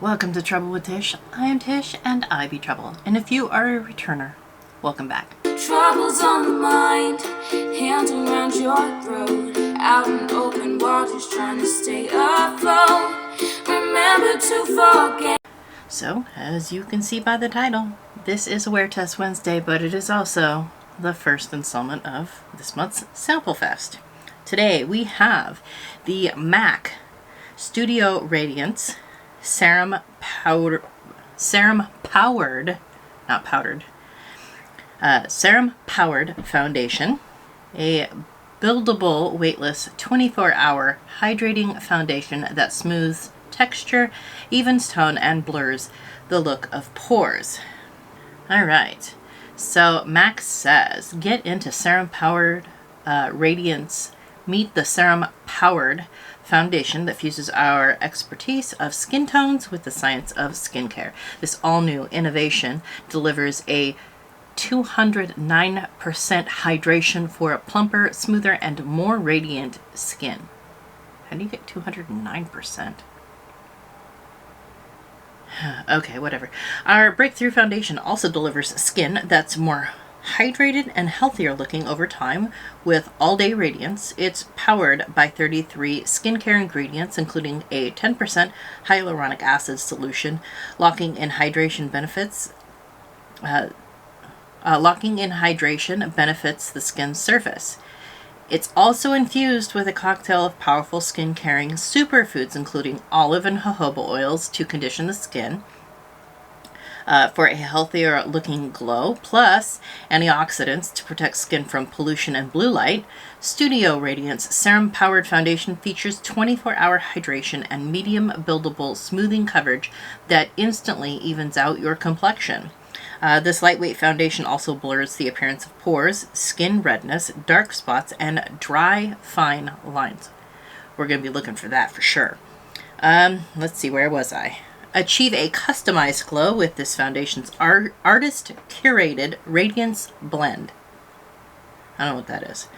Welcome to Trouble with Tish. I am Tish and I be Trouble. And if you are a returner, welcome back. Troubles on the mind, hands around your throat, out in open waters trying to stay afloat. Remember to forget. So, as you can see by the title, this is a Wear Test Wednesday, but it is also the first installment of this month's Samplefest. Today we have the MAC Studio Radiance Serum Powered Foundation, a buildable weightless 24-hour hydrating foundation that smooths texture, evens tone, and blurs the look of pores. Alright, so MAC says, get into Serum Powered Radiance. Meet the Serum Powered Foundation that fuses our expertise of skin tones with the science of skincare. This all-new innovation delivers a 209% hydration for a plumper, smoother, and more radiant skin. How do you get 209%? Okay, whatever. Our breakthrough foundation also delivers skin that's more hydrated and healthier looking over time with all-day radiance. It's powered by 33 skincare ingredients, including a 10% hyaluronic acid solution, locking in hydration benefits the skin's surface. It's also infused with a cocktail of powerful skin-caring superfoods, including olive and jojoba oils to condition the skin for a healthier looking glow, plus antioxidants to protect skin from pollution and blue light. Studio Radiance Serum Powered Foundation features 24-hour hydration and medium buildable smoothing coverage that instantly evens out your complexion. This lightweight foundation also blurs the appearance of pores, skin redness, dark spots, and dry, fine lines. We're going to be looking for that for sure. Let's see, where was I? Achieve a customized glow with this foundation's artist-curated Radiance Blend. I don't know what that is.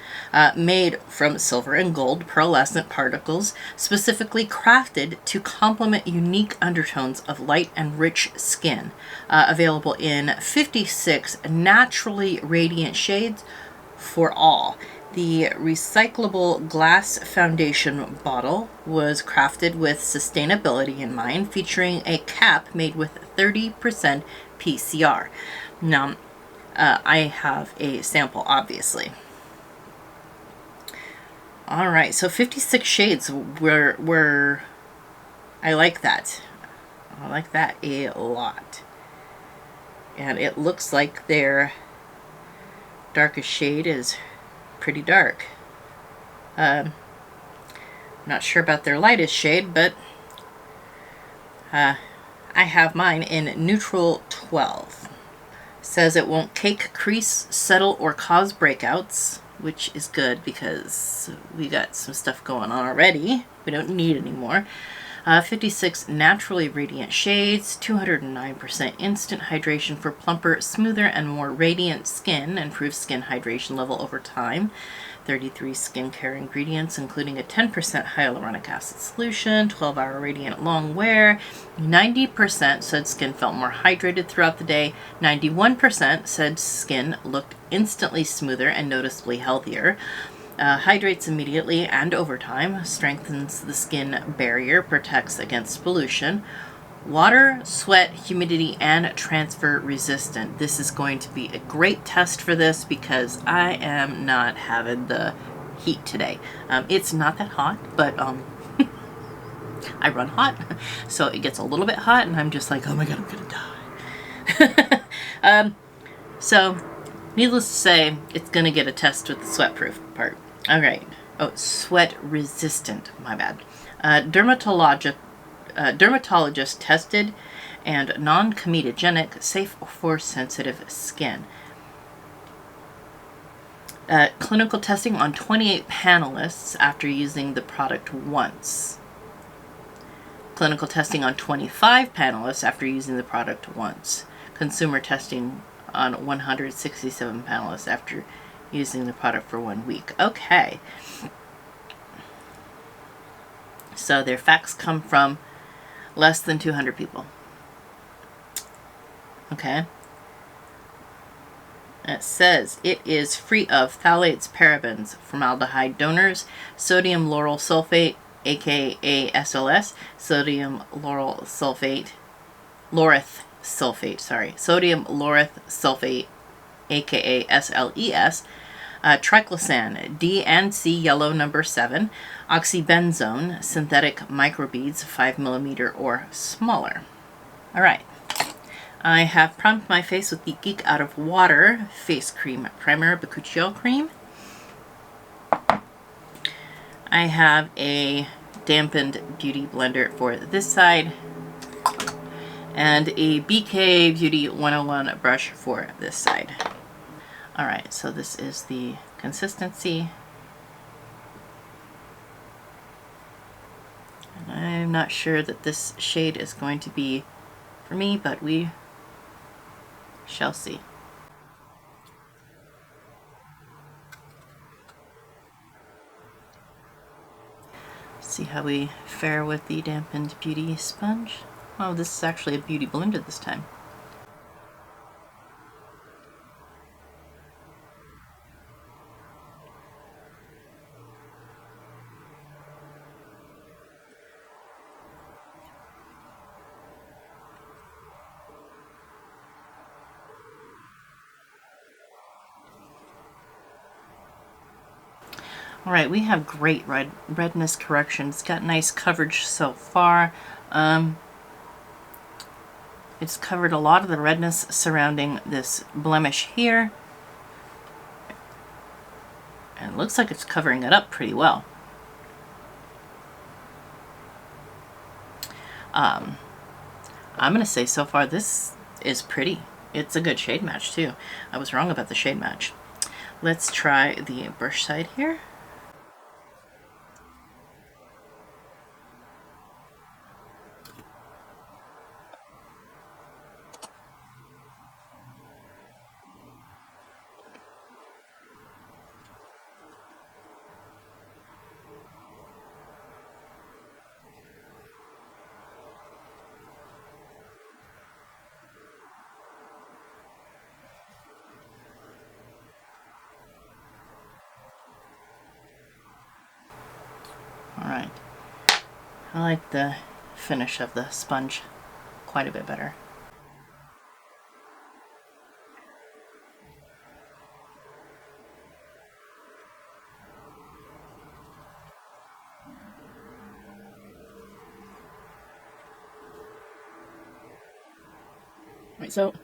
Made from silver and gold pearlescent particles, specifically crafted to complement unique undertones of light and rich skin. Available in 56 naturally radiant shades for all. The recyclable glass foundation bottle was crafted with sustainability in mind, featuring a cap made with 30% PCR. Now, I have a sample, obviously. All right, so 56 shades were I like that. I like that a lot. And it looks like their darkest shade is pretty dark. Not sure about their lightest shade, but I have mine in neutral 12. Says it won't cake, crease, settle, or cause breakouts, which is good because we got some stuff going on already. We don't need any more. 56 naturally radiant shades, 209% instant hydration for plumper, smoother, and more radiant skin, improves skin hydration level over time. 33 skincare ingredients, including a 10% hyaluronic acid solution, 12-hour radiant long wear. 90% said skin felt more hydrated throughout the day. 91% said skin looked instantly smoother and noticeably healthier. Hydrates immediately and over time, strengthens the skin barrier, protects against pollution. Water, sweat, humidity, and transfer resistant. This is going to be a great test for this because I am not having the heat today. It's not that hot, but I run hot, so it gets a little bit hot and I'm just like, oh my god, I'm gonna die. So needless to say, it's gonna get a test with the sweat-proof part. All right. Oh, sweat resistant. My bad. Dermatologist tested and non-comedogenic, safe for sensitive skin. Clinical testing on 28 panelists after using the product once. Clinical testing on 25 panelists after using the product once. Consumer testing on 167 panelists after using the product for 1 week. Okay. So their facts come from less than 200 people. Okay. It says it is free of phthalates, parabens, formaldehyde donors, sodium lauryl sulfate, aka SLS, sodium lauryl sulfate, sodium laureth sulfate, aka SLES, triclosan, D and C yellow number 7, oxybenzone, synthetic microbeads 5 millimeter or smaller. All right. I have primed my face with the Geek Out of Water Face Cream Primer Bakuchiol Cream. I have a dampened beauty blender for this side and a BK Beauty 101 brush for this side. Alright, so this is the consistency. And I'm not sure that this shade is going to be for me, but we shall see. See how we fare with the dampened beauty sponge. Oh, this is actually a beauty blender this time. Alright, we have great redness correction. It's got nice coverage so far. It's covered a lot of the redness surrounding this blemish here. And it looks like it's covering it up pretty well. I'm going to say so far this is pretty. It's a good shade match too. I was wrong about the shade match. Let's try the brush side here. Alright, I like the finish of the sponge quite a bit better. Right, so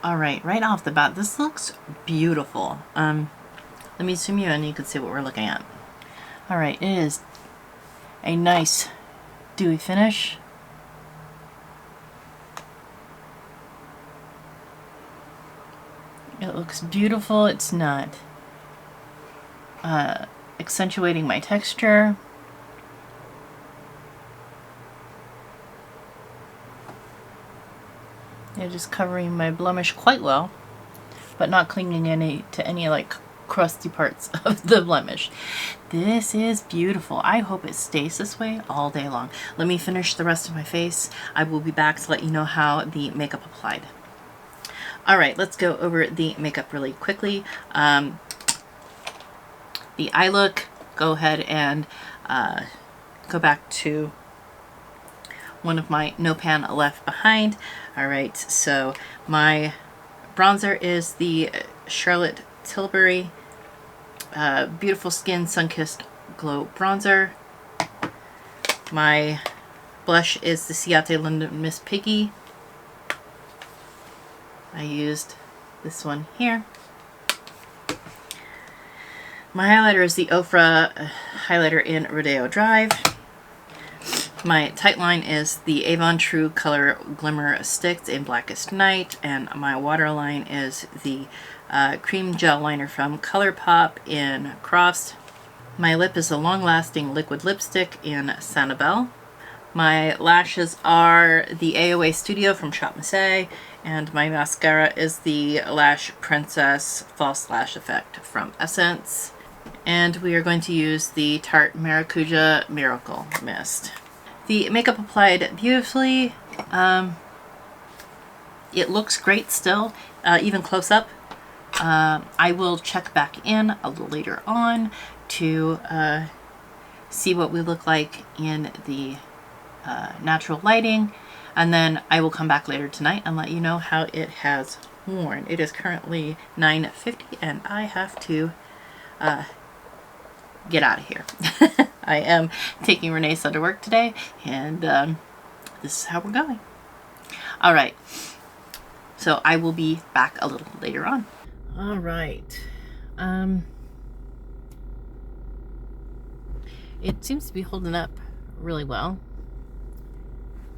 alright, right off the bat, this looks beautiful. Let me zoom you in and you can see what we're looking at. Alright, it is a nice dewy finish. It looks beautiful. It's not accentuating my texture. Yeah, just covering my blemish quite well, but not clinging to any like crusty parts of the blemish. This is beautiful. I hope it stays this way all day long. Let me finish the rest of my face. I will be back to let you know how the makeup applied. Alright, let's go over the makeup really quickly. The eye look, go ahead and go back to one of my No Pan Left Behind. Alright, so my bronzer is the Charlotte Tilbury Beautiful Skin Sunkissed Glow Bronzer. My blush is the Ciate London Miss Piggy. I used this one here. My highlighter is the Ofra highlighter in Rodeo Drive. My tight line is the Avon True Color Glimmer Sticks in Blackest Night, and my waterline is the cream gel liner from ColourPop in Crossed. My lip is a long-lasting liquid lipstick in Sanibel. My lashes are the AOA Studio from Shop Missy, and my mascara is the Lash Princess False Lash Effect from Essence. And we are going to use the Tarte Maracuja Miracle Mist. The makeup applied beautifully. It looks great still, even close up. I will check back in a little later on to see what we look like in the natural lighting, and then I will come back later tonight and let you know how it has worn. It is currently 9:50 and I have to get out of here. I am taking Renee's son to work today, and this is how we're going. All right, so I will be back a little later on. All right. It seems to be holding up really well.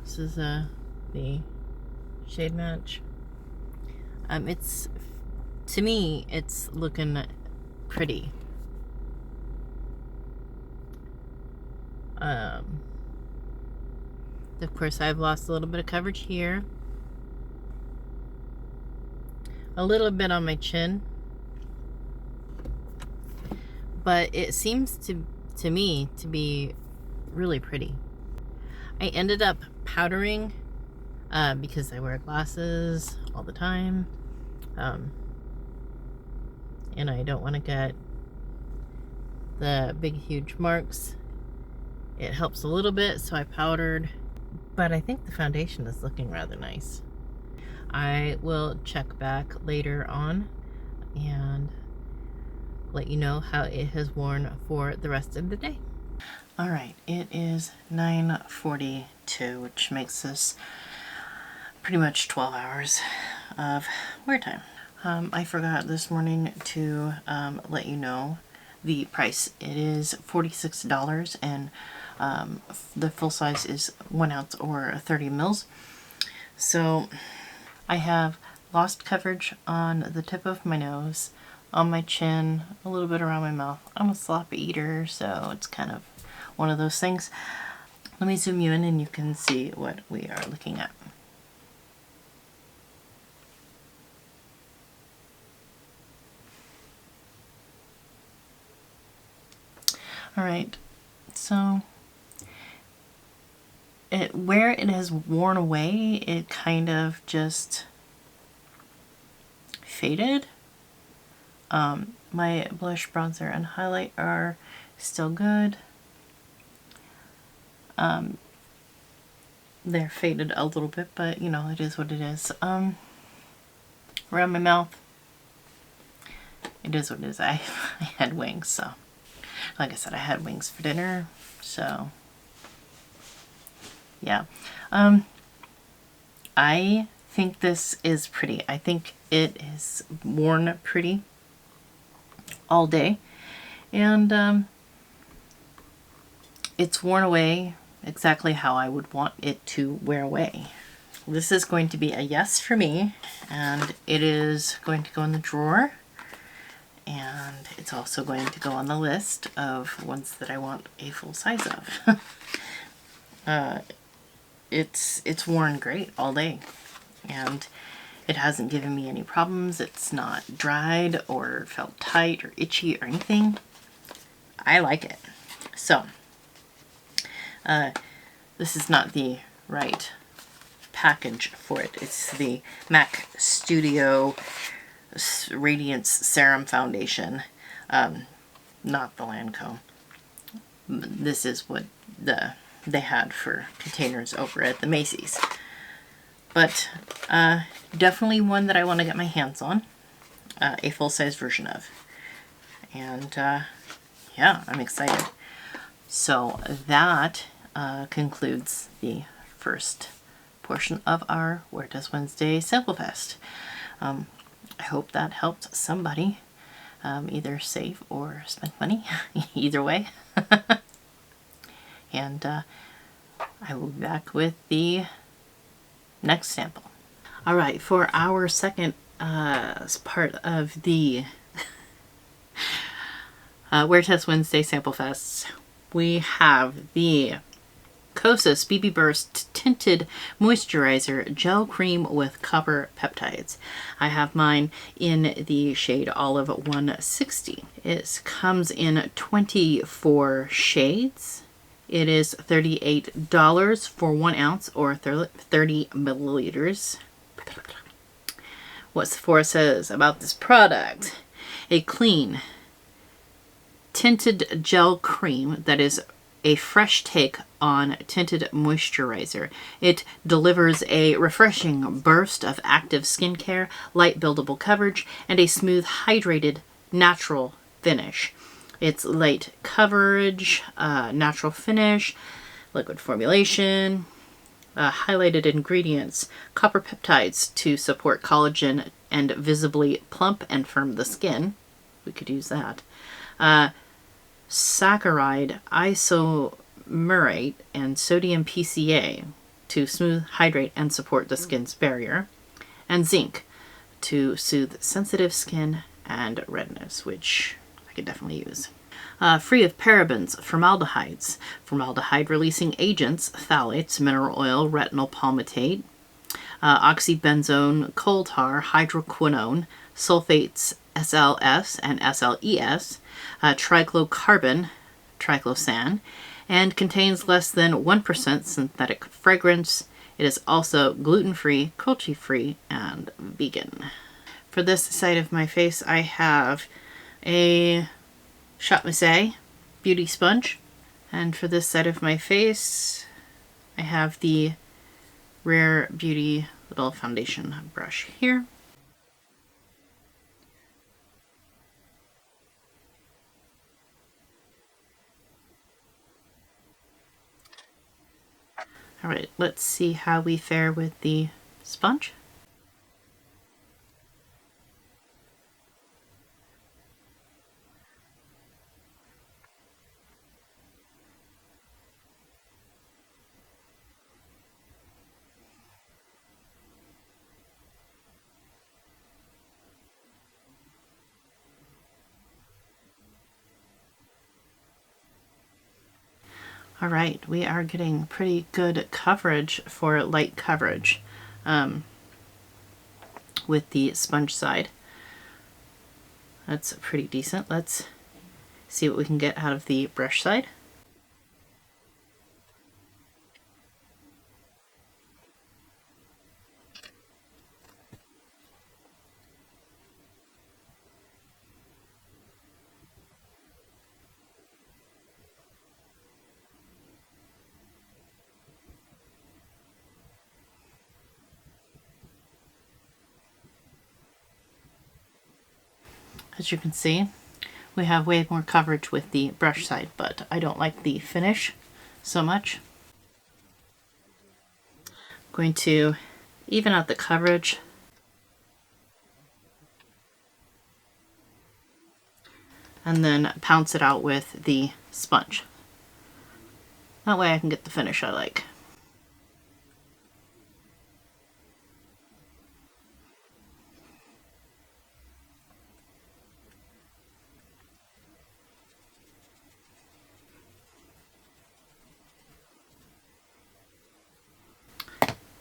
This is the shade match. It's, to me, it's looking pretty. Of course, I've lost a little bit of coverage here. A little bit on my chin. But it seems to me to be really pretty. I ended up powdering because I wear glasses all the time. And I don't want to get the big huge marks. It helps a little bit, so I powdered, but I think the foundation is looking rather nice. I will check back later on and let you know how it has worn for the rest of the day. All right, it is 9:42, which makes this pretty much 12 hours of wear time. I forgot this morning to let you know the price. It is $46, and the full size is 1 ounce or 30 mils. So I have lost coverage on the tip of my nose, on my chin, a little bit around my mouth. I'm a sloppy eater, so it's kind of one of those things. Let me zoom you in and you can see what we are looking at. All right, so where it has worn away, it kind of just faded. My blush, bronzer, and highlight are still good. They're faded a little bit, but you know, it is what it is. Around my mouth, it is what it is. I had wings, so like I said, I had wings for dinner, so yeah. I think this is pretty. I think it is worn pretty all day, and it's worn away exactly how I would want it to wear away. This is going to be a yes for me, and it is going to go in the drawer, and it's also going to go on the list of ones that I want a full size of. It's worn great all day, and it hasn't given me any problems. It's not dried or felt tight or itchy or anything. I like it. So this is not the right package for it. It's the MAC Studio Radiance Serum Foundation, not the Lancome. This is what they had for containers over at the Macy's. But definitely one that I want to get my hands on, a full-size version of. And yeah, I'm excited. So that concludes the first portion of our Wear Test Wednesday Samplefest. I hope that helped somebody either save or spend money, either way. And I will be back with the next sample. All right, for our second part of the Wear Test Wednesday Samplefest, we have the Kosas BB Burst Tinted Moisturizer Gel Cream with Copper Peptides. I have mine in the shade Olive 160. It comes in 24 shades. It is $38 for 1 ounce or 30 milliliters. What Sephora says about this product: a clean tinted gel cream that is a fresh take on tinted moisturizer. It delivers a refreshing burst of active skincare, light buildable coverage, and a smooth, hydrated, natural finish. It's light coverage, natural finish, liquid formulation, highlighted ingredients, copper peptides to support collagen and visibly plump and firm the skin. We could use that. Saccharide isomerate and sodium PCA to smooth, hydrate, and support the skin's barrier. And zinc to soothe sensitive skin and redness, which I could definitely use. Free of parabens, formaldehydes, formaldehyde-releasing agents, phthalates, mineral oil, retinol palmitate, oxybenzone, coal tar, hydroquinone, sulfates, SLS and SLES, trichlocarbon, triclosan, and contains less than 1% synthetic fragrance. It is also gluten-free, cruelty-free, and vegan. For this side of my face, I have a CxC Beauty sponge. And for this side of my face, I have the Rare Beauty little foundation brush here. All right, let's see how we fare with the sponge. All right, we are getting pretty good coverage for light coverage with the sponge side. That's pretty decent. Let's see what we can get out of the brush side. As you can see, we have way more coverage with the brush side, but I don't like the finish so much. I'm going to even out the coverage and then pounce it out with the sponge. That way I can get the finish I like.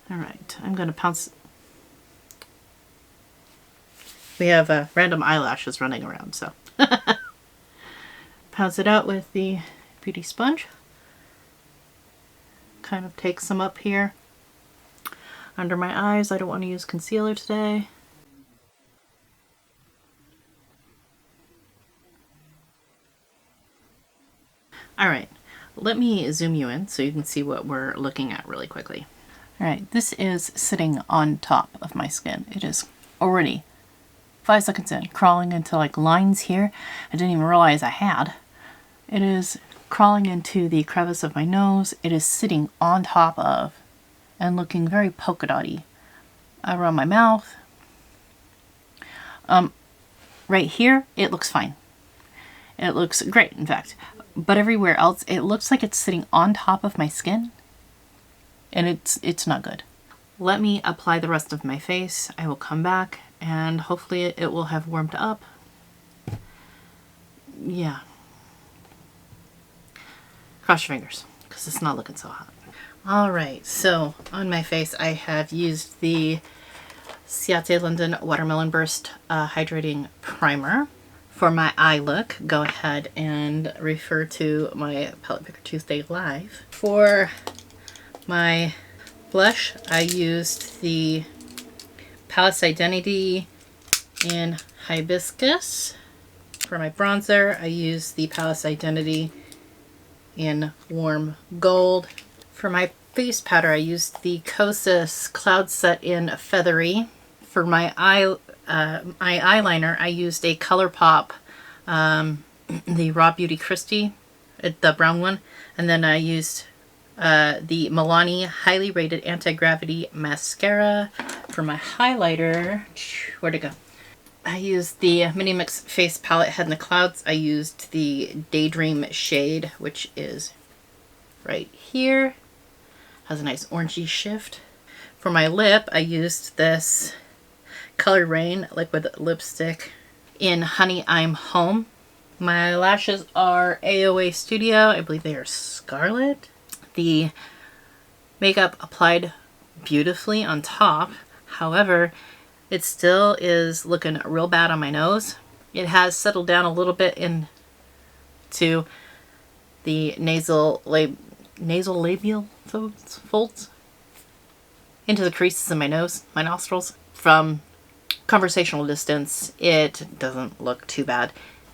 All right, I'm going to pounce. We have random eyelashes running around, so pounce it out with the beauty sponge. Kind of take some up here under my eyes. I don't want to use concealer today. All right, let me zoom you in so you can see what we're looking at really quickly. All right, this is sitting on top of my skin. It is already 5 seconds in, crawling into like lines here I didn't even realize I had. It is crawling into the crevice of my nose. It is sitting on top of and looking very polka dotty around my mouth. Right here, it looks fine. It looks great, in fact. But everywhere else, it looks like it's sitting on top of my skin. And it's not good. Let me apply the rest of my face. I will come back and hopefully it will have warmed up. Yeah. Cross your fingers, because it's not looking so hot. Alright, so on my face I have used the Ciate London Watermelon Burst Hydrating Primer. For my eye look, go ahead and refer to my Palette Picker Tuesday Live. For my blush, I used the Palace Identity in Hibiscus. For my bronzer, I used the Palace Identity in Warm Gold. For my face powder, I used the Kosas Cloud Set in Feathery. For my eyeliner, I used a ColourPop, the Raw Beauty Christie, the brown one. And then I used the Milani Highly Rated Anti-Gravity Mascara. For my highlighter, where'd it go? I used the Mini Mix Face Palette Head in the Clouds. I used the Daydream shade, which is right here. Has a nice orangey shift. For my lip, I used this Color Rain liquid lipstick in Honey I'm Home. My lashes are AOA Studio. I believe they are Scarlet. The makeup applied beautifully on top. However, it still is looking real bad on my nose. It has settled down a little bit into the nasal labial folds, into the creases in my nose, my nostrils. From conversational distance, it doesn't look too bad.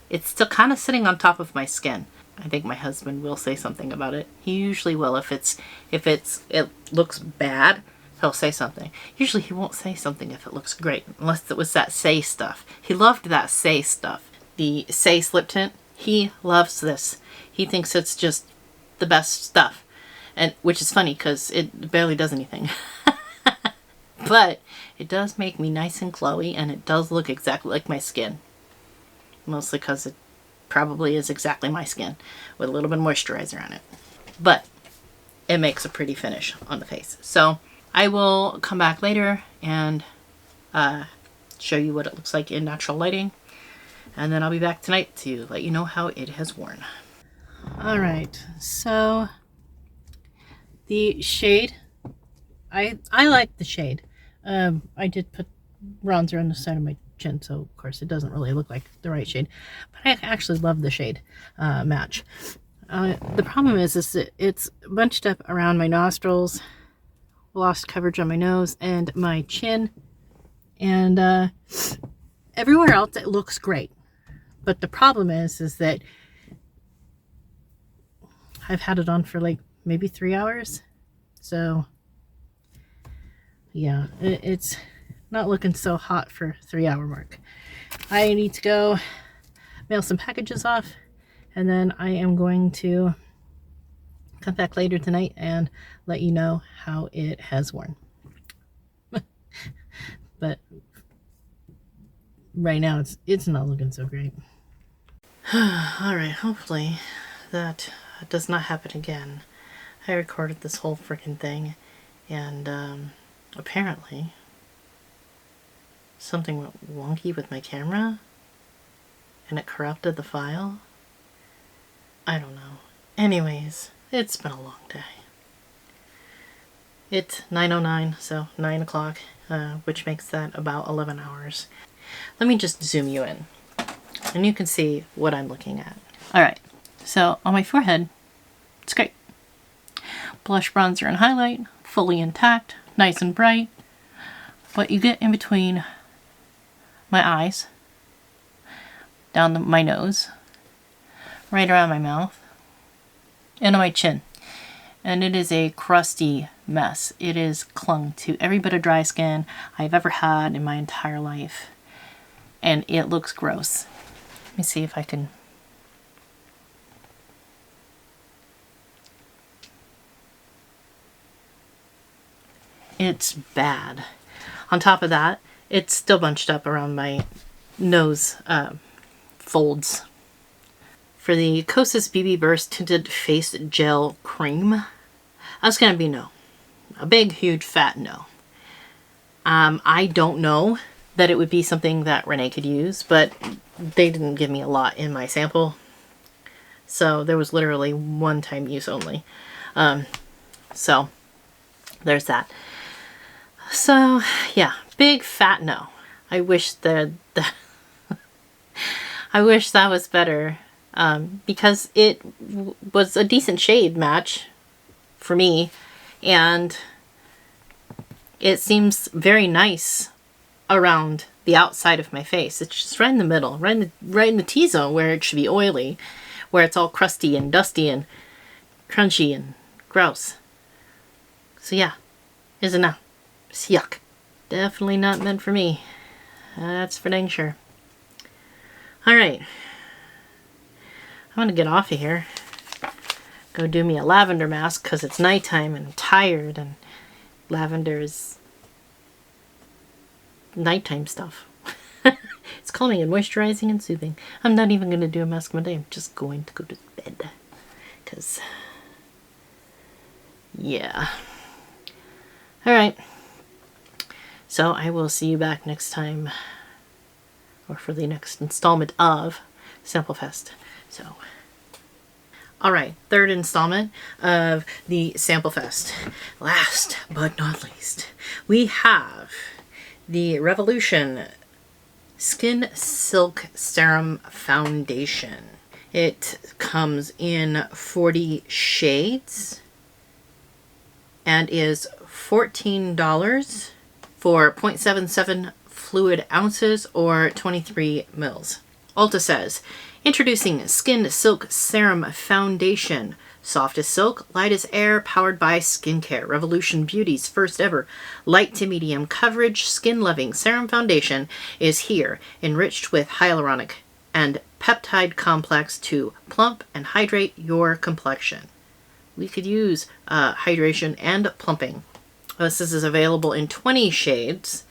It's still kind of sitting on top of my skin. I think my husband will say something about it. He usually will. If it looks bad, he'll say something. Usually he won't say something if it looks great, unless it was that Say stuff. He loved that Say stuff. The Say slip tint, he loves this. He thinks it's just the best stuff. And which is funny because it barely does anything. But it does make me nice and glowy, and it does look exactly like my skin. Mostly because it probably is exactly my skin with a little bit of moisturizer on it. But it makes a pretty finish on the face. So I will come back later and show you what it looks like in natural lighting. And then I'll be back tonight to let you know how it has worn. Alright, so the shade, I like the shade. I did put bronzer on the side of my chin, so of course it doesn't really look like the right shade. But I actually love the shade match. The problem is that it's bunched up around my nostrils, lost coverage on my nose and my chin, and everywhere else it looks great. But the problem is that I've had it on for like maybe 3 hours. So yeah, it's not looking so hot for 3 hour mark. I need to go mail some packages off, and then I am going to come back later tonight and let you know how it has worn. But right now it's not looking so great. Alright, hopefully that does not happen again. I recorded this whole freaking thing, and apparently something went wonky with my camera and it corrupted the file. I don't know. Anyways, it's been a long day. It's 9:09, so 9 o'clock, which makes that about 11 hours. Let me just zoom you in, and you can see what I'm looking at. Alright, so on my forehead, it's great. Blush, bronzer, and highlight, fully intact, nice and bright. What you get in between my eyes, down my nose, right around my mouth, and on my chin. And it is a crusty mess. It is clung to every bit of dry skin I've ever had in my entire life. And it looks gross. Let me see if I can... It's bad. On top of that, it's still bunched up around my nose folds. For the Kosas BB Burst Tinted Face Gel Cream, that's going to be no. A big, huge, fat no. I don't know that it would be something that Renee could use, but they didn't give me a lot in my sample. So there was literally one-time use only. So there's that. So yeah, big fat no. I wish I wish that was better, because it was a decent shade match for me, and it seems very nice around the outside of my face. It's just right in the middle, right in the T-zone where it should be oily, where it's all crusty and dusty and crunchy and gross. So yeah, is a no. It's yuck. Definitely not meant for me. That's for dang sure. Alright. I'm gonna get off of here. Go do me a lavender mask because it's nighttime and I'm tired, and lavender is nighttime stuff. It's calming and moisturizing and soothing. I'm not even going to do a mask one day. I'm just going to go to bed. Because, yeah. Alright. So I will see you back next time, or for the next installment of Samplefest. So, alright, third installment of the Samplefest. Last but not least, we have the Revolution Skin Silk Serum Foundation. It comes in 40 shades and is $14 for 0.77 fluid ounces or 23 mils. Ulta says, introducing Skin Silk Serum Foundation. Soft as silk, light as air, powered by skincare. Revolution Beauty's first ever light to medium coverage skin-loving serum foundation is here, enriched with hyaluronic and peptide complex to plump and hydrate your complexion. We could use hydration and plumping. This is available in 20 shades.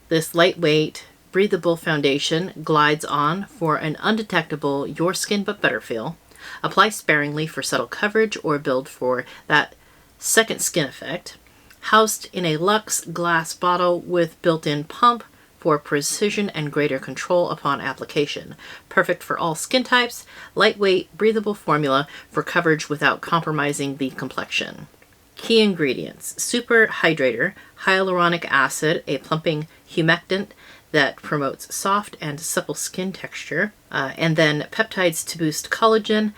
This lightweight, breathable foundation glides on for an undetectable your skin but better feel. Apply sparingly for subtle coverage or build for that second skin effect. Housed in a luxe glass bottle with built-in pump for precision and greater control upon application. Perfect for all skin types. Lightweight, breathable formula for coverage without compromising the complexion. Key ingredients: super hydrator, hyaluronic acid, a plumping humectant that promotes soft and supple skin texture, and then peptides to boost collagen.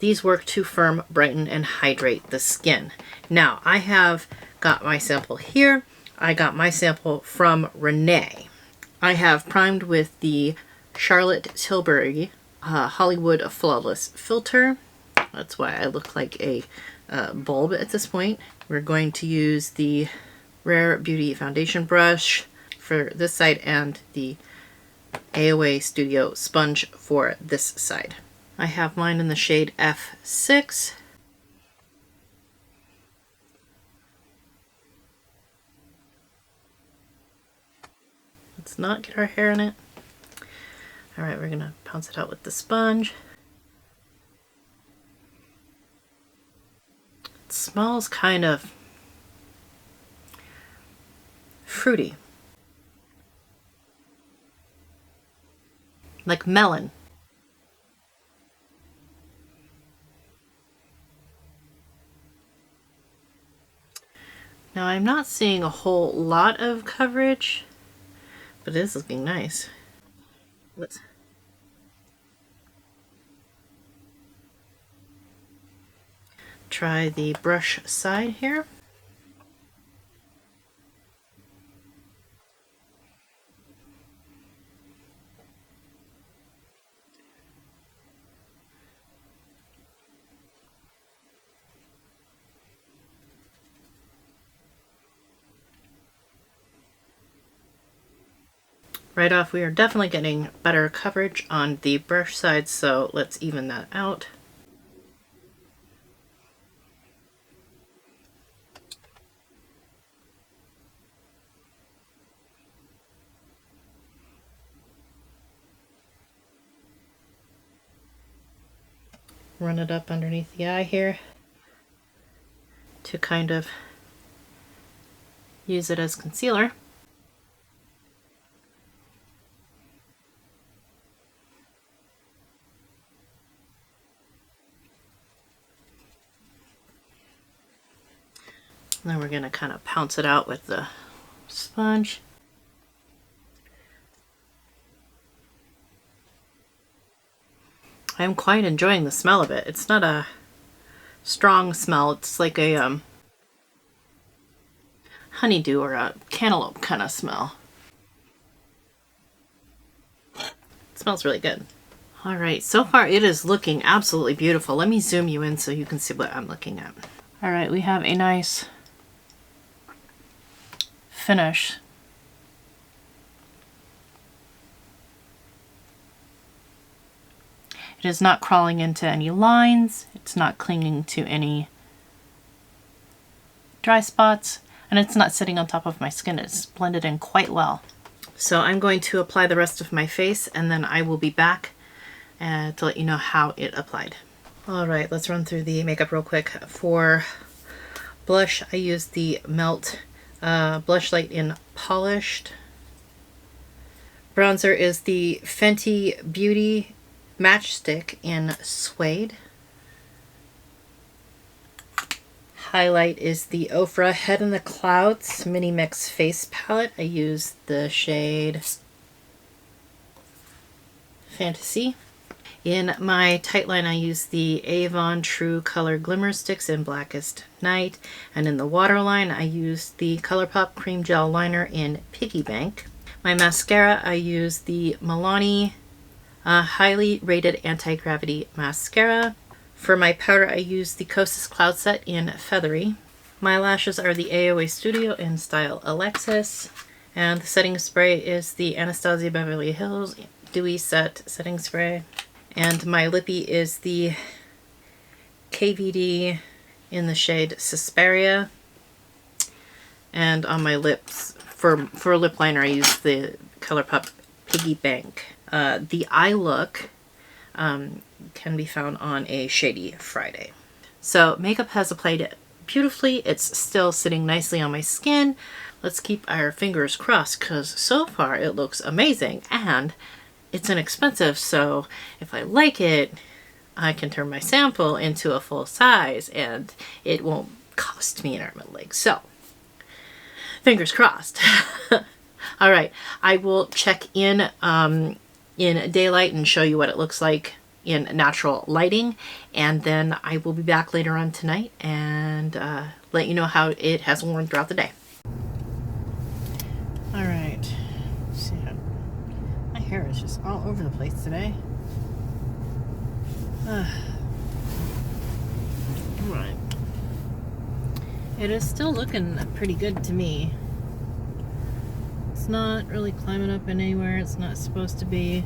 These work to firm, brighten, and hydrate the skin. Now, I have got my sample here. I got my sample from Renee. I have primed with the Charlotte Tilbury Hollywood Flawless Filter. That's why I look like a bulb at this point. We're going to use the Rare Beauty foundation brush for this side and the AOA Studio sponge for this side. I have mine in the shade F6. Let's not get our hair in it. Alright, we're going to pounce it out with the sponge. It smells kind of fruity. Like melon. Now I'm not seeing a whole lot of coverage, but it is looking nice. Let's try the brush side here. Right off, we are definitely getting better coverage on the brush side, so let's even that out. Run it up underneath the eye here to kind of use it as concealer. then we're going to kind of pounce it out with the sponge. I'm quite enjoying the smell of it. It's not a strong smell. It's like a honeydew or a cantaloupe kind of smell. It smells really good. All right, so far it is looking absolutely beautiful. Let me zoom you in so you can see what I'm looking at. All right, we have a nice finish. It is not crawling into any lines. It's not clinging to any dry spots, and it's not sitting on top of my skin. It's blended in quite well. So I'm going to apply the rest of my face, and then I will be back to let you know how it applied. All right, let's run through the makeup real quick. For blush, I used the Melt Blush Light in Polished. Bronzer is the Fenty Beauty Matchstick in Suede. Highlight is the Ofra Head in the Clouds Mini Mix Face Palette. I used the shade Fantasy. In my tight line, I used the Avon True Color Glimmer Sticks in Blackest Night. And in the waterline, I used the ColourPop Cream Gel Liner in Piggy Bank. My mascara, I used the Milani Highly Rated Anti-Gravity Mascara. For my powder, I used the Kosas Cloud Set in Feathery. My lashes are the AOA Studio in Style Alexis. And the setting spray is the Anastasia Beverly Hills Dewy Set Setting Spray. And my lippy is the KVD in the shade Suspiria. And on my lips, for lip liner, I use the ColourPop Piggy Bank. The eye look can be found on a Shady Friday. So makeup has applied beautifully. It's still sitting nicely on my skin. Let's keep our fingers crossed, because so far it looks amazing and it's inexpensive. So if I like it, I can turn my sample into a full size and it won't cost me an arm and a leg. So fingers crossed. All right, I will check in daylight and show you what it looks like in natural lighting, and then I will be back later on tonight and let you know how it has worn throughout the day. All right, so my hair is just all over the place today. All right, it is still looking pretty good to me. It's not really climbing up anywhere it's not supposed to be.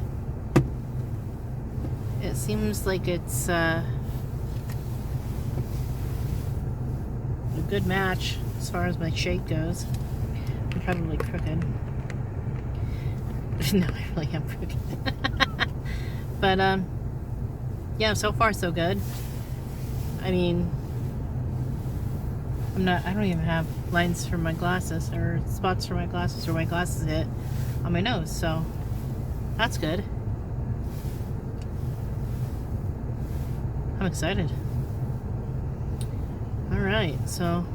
It seems like it's a good match as far as my shape goes. I'm probably crooked. No, I really am crooked. But yeah, so far so good. I mean, I don't even have lines for my glasses or spots for my glasses where my glasses hit on my nose, so that's good. I'm excited. All right, so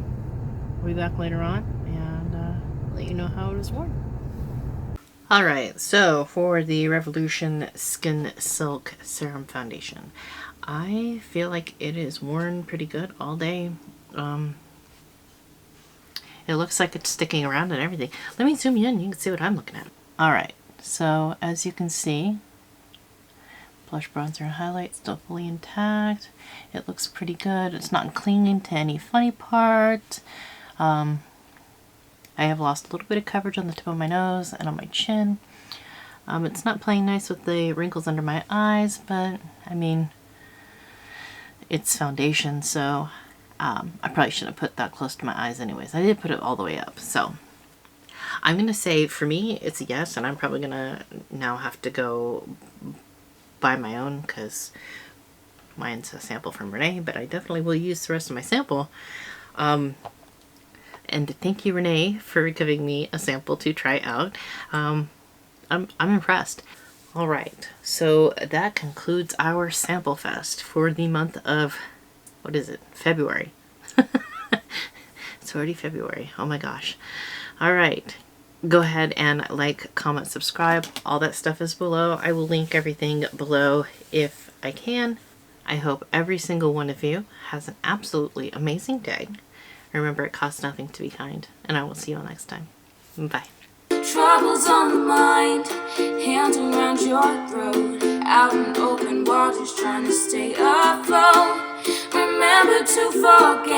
we'll be back later on and let you know how it was worn. All right, so for the Revolution Skin Silk Serum Foundation, I feel like it is worn pretty good all day. It looks like it's sticking around and everything. Let me zoom you in, you can see what I'm looking at. All right, so as you can see, blush, bronzer, and highlight still fully intact. It looks pretty good. It's not clinging to any funny part. I have lost a little bit of coverage on the tip of my nose and on my chin. It's not playing nice with the wrinkles under my eyes, but I mean, it's foundation, so I probably shouldn't have put that close to my eyes anyways. I did put it all the way up, so I'm gonna say for me it's a yes, and I'm probably gonna now have to go buy my own because mine's a sample from Renee, but I definitely will use the rest of my sample. And thank you, Renee, for giving me a sample to try out. I'm impressed. All right, so that concludes our Samplefest for the month of, what is it, February. It's It's already February. Oh my gosh. All right. Go ahead and like, comment, subscribe. All that stuff is below. I will link everything below if I can. I hope every single one of you has an absolutely amazing day. Remember, it costs nothing to be kind, and I will see you all next time. Bye. Troubles on the mind, hands around your throat, out in open waters trying to stay afloat. Remember to forget.